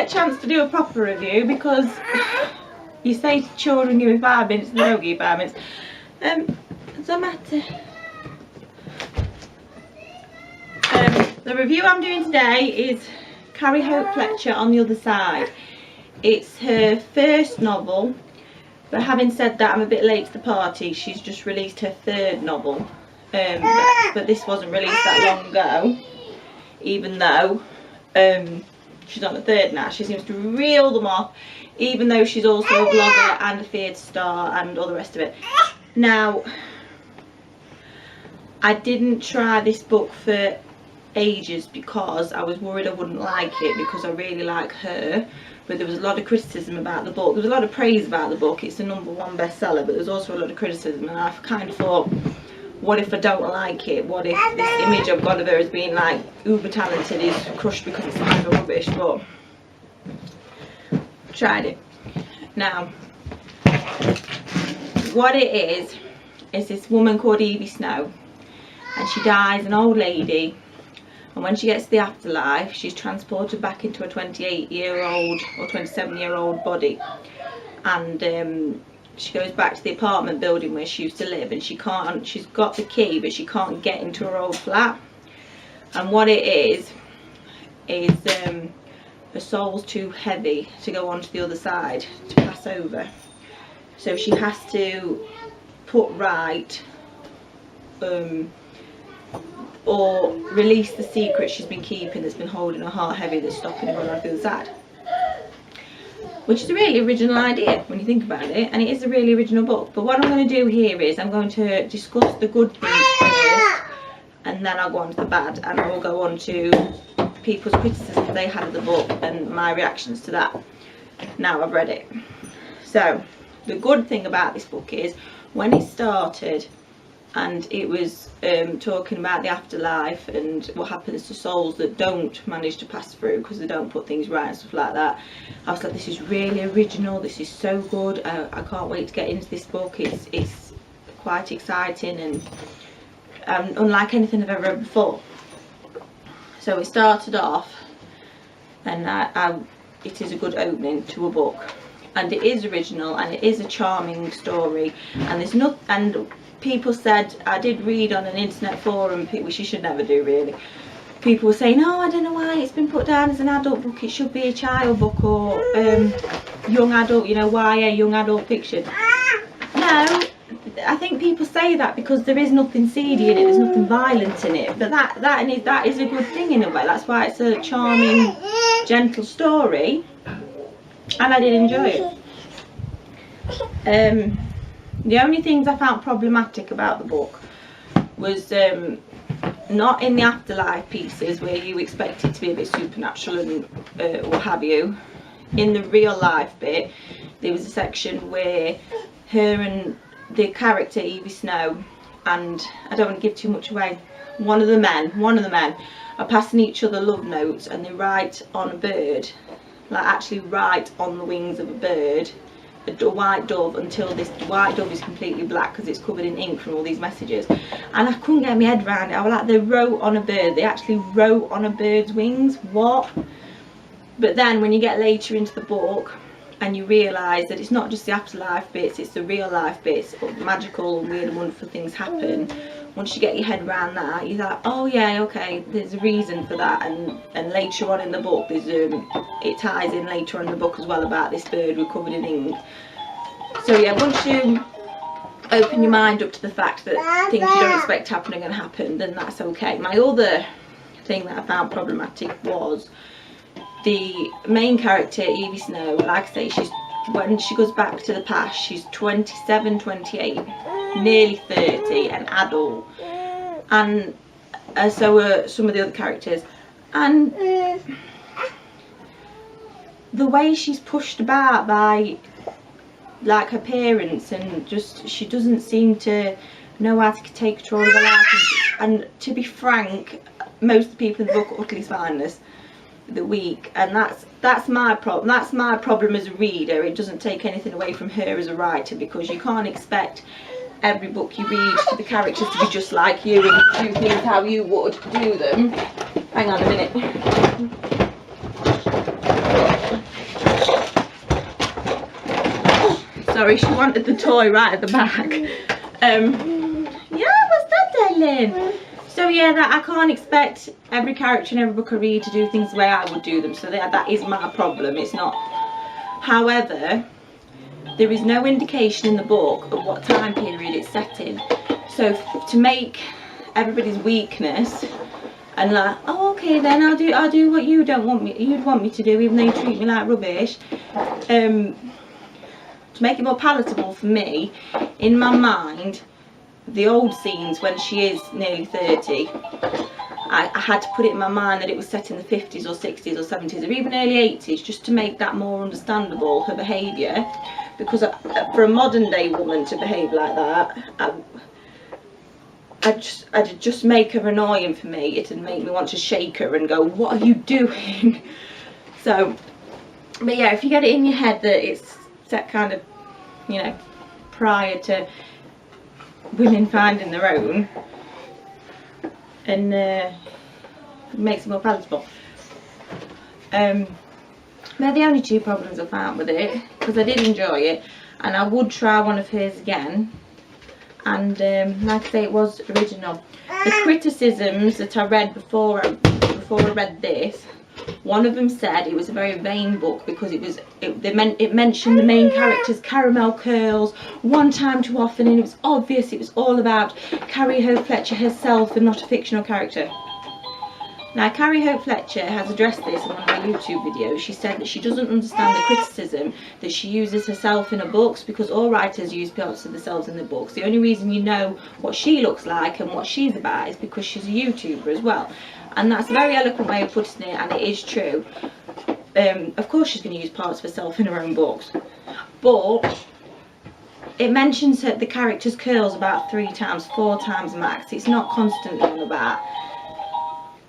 get a chance to do a proper review, because you say to children give me 5 minutes and they don't give you 5 minutes. Doesn't matter. The review I'm doing today is Carrie Hope Fletcher, On the Other Side. It's her first novel, but having said that, I'm a bit late to the party. She's just released her 3rd novel, but this wasn't released that long ago, even though she's on the 3rd now. She seems to reel them off, even though she's also a blogger and a theatre star and all the rest of it. Now, I didn't try this book for ages because I was worried I wouldn't like it, because I really like her, but there was a lot of criticism about the book. There was a lot of praise about the book. It's the #1 bestseller, but there's also a lot of criticism, and I kind of thought, what if I don't like it? What if this image I've got of her as being like uber talented is crushed because it's kind of rubbish? But tried it. Now, what it is this woman called Evie Snow, and she dies, an old lady, and when she gets to the afterlife, she's transported back into a 28-year-old or 27-year-old body, and she goes back to the apartment building where she used to live, and she's got the key, but she can't get into her old flat. And what it is her soul's too heavy to go on to the other side, to pass over, so she has to put right or release the secret she's been keeping that's been holding her heart heavy, that's stopping her going on to the other side. Which is a really original idea when you think about it, and it is a really original book. But what I'm going to do here is I'm going to discuss the good things first, and then I'll go on to the bad, and I will go on to people's criticism they had of the book and my reactions to that now I've read it. So the good thing about this book is, when it started and it was talking about the afterlife and what happens to souls that don't manage to pass through because they don't put things right and stuff like that, I was like, this is really original, this is so good, I can't wait to get into this book. It's quite exciting and unlike anything I've ever read before. So it started off, and it is a good opening to a book, and it is original, and it is a charming story, and there's not, and people said, I did read on an internet forum, which you should never do really, people were saying, oh, I don't know why it's been put down as an adult book, it should be a child book or young adult, you know, YA, young adult fiction. No, I think people say that because there is nothing seedy in it, there's nothing violent in it, but that is a good thing in a way. That's why it's a charming, gentle story, and I did enjoy it. The only things I found problematic about the book was not in the afterlife pieces where you expect it to be a bit supernatural and what have you. In the real life bit, there was a section where her and the character Evie Snow, and I don't want to give too much away, one of the men are passing each other love notes, and they write on a bird, like actually write on the wings of a bird, a white dove, until this white dove is completely black because it's covered in ink from all these messages. And I couldn't get my head around it. I was like, they wrote on a bird, they actually wrote on a bird's wings, what? But then when you get later into the book and you realise that it's not just the afterlife bits, it's the real life bits, but magical and weird and wonderful things happen. Once you get your head around that, you're like, oh yeah, okay, there's a reason for that. And later on in the book, there's it ties in later on in the book as well about this bird covered in ink. So yeah, once you open your mind up to the fact that things you don't expect happening and happen, then that's okay. My other thing that I found problematic was the main character, Evie Snow. Like I say, when she goes back to the past, she's 27, 28, nearly 30, an adult, and so are some of the other characters. And the way she's pushed about by like her parents, and just she doesn't seem to know how to take control of her life, and to be frank, most of the people in the book are utterly spineless, the weak, and that's my problem. That's my problem as a reader. It doesn't take anything away from her as a writer, because you can't expect every book you read for the characters to be just like you and do things how you would do them. Hang on a minute. Sorry, she wanted the toy right at the back. Yeah, what's that, darling? So yeah, that I can't expect every character in every book I read to do things the way I would do them. So that is my problem. It's not. However, there is no indication in the book of what time period it's set in. So to make everybody's weakness and like, oh okay then I'll do what you'd want me to do, even though you treat me like rubbish. To make it more palatable for me, in my mind, the old scenes when she is nearly 30, I had to put it in my mind that it was set in the 50s or 60s or 70s or even early 80s, just to make that more understandable, her behaviour. Because for a modern day woman to behave like that, I'd just make her annoying for me. It'd make me want to shake her and go, what are you doing? So, but yeah, if you get it in your head that it's set kind of, you know, prior to women finding their own, and it makes it more palatable. They're the only two problems I found with it, because I did enjoy it and I would try one of hers again. And like I say, it was original. The criticisms that I read before I read this, one of them said it was a very vain book because it mentioned the main character's caramel curls one time too often, and it was obvious it was all about Carrie Hope Fletcher herself and not a fictional character. Now, Carrie Hope Fletcher has addressed this in one of her YouTube videos. She said that she doesn't understand the criticism that she uses herself in her books, because all writers use parts of themselves in their books. The only reason you know what she looks like and what she's about is because she's a YouTuber as well. And that's a very eloquent way of putting it, and it is true. Of course she's going to use parts of herself in her own books. But it mentions the character's curls about 3 times, 4 times max. It's not constantly on about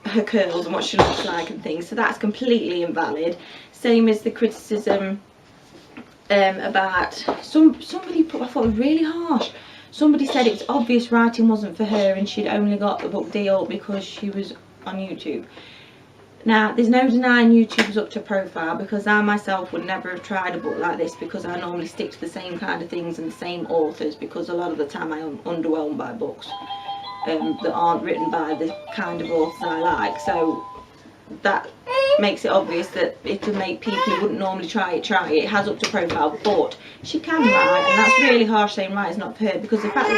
her curls and what she looks like and things, so that's completely invalid. Same as the criticism about somebody put, I thought it was really harsh. Somebody said it was obvious writing wasn't for her and she'd only got the book deal because she was on YouTube. Now, there's no denying YouTube's up to profile, because I myself would never have tried a book like this, because I normally stick to the same kind of things and the same authors, because a lot of the time I am underwhelmed by books that aren't written by the kind of authors I like. So that makes it obvious that it'll make people who wouldn't normally try it. It has up to profile, but she can write, and that's really harsh saying writing's not for her, because the fact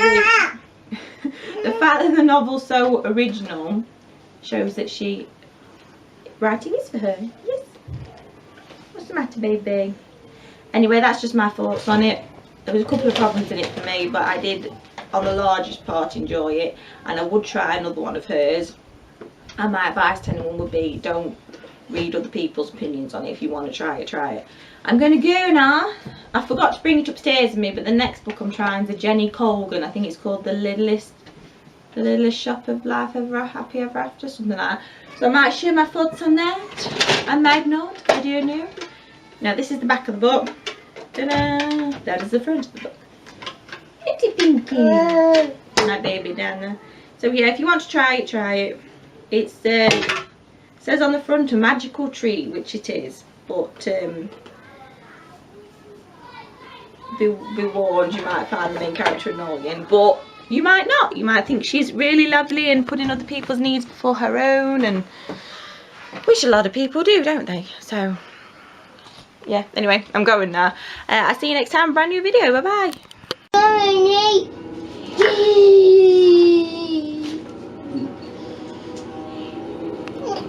that the novel's so original shows that writing is for her. Yes. What's the matter, baby? Anyway, that's just my thoughts on it. There was a couple of problems in it for me, but I did, on the largest part, enjoy it, and I would try another one of hers. And my advice to anyone would be, don't read other people's opinions on it. If you want to try it. I'm going to go now. I forgot to bring it upstairs with me, but the next book I'm trying is a Jenny Colgan. I think it's called The Littlest Shop of Life Ever Happy Ever After, something like that. So I might share my thoughts on that. I might not, I don't know. Now this is the back of the book. Ta-da! That is the front of the book. Pretty Pinky. My baby down there. So yeah, if you want to try it. It says on the front a magical tree, which it is, but be warned, you might find the main character annoying, but you might not. You might think she's really lovely and putting other people's needs before her own, and which a lot of people do, don't they? So yeah, anyway, I'm going now. I'll see you next time, brand new video. Bye bye.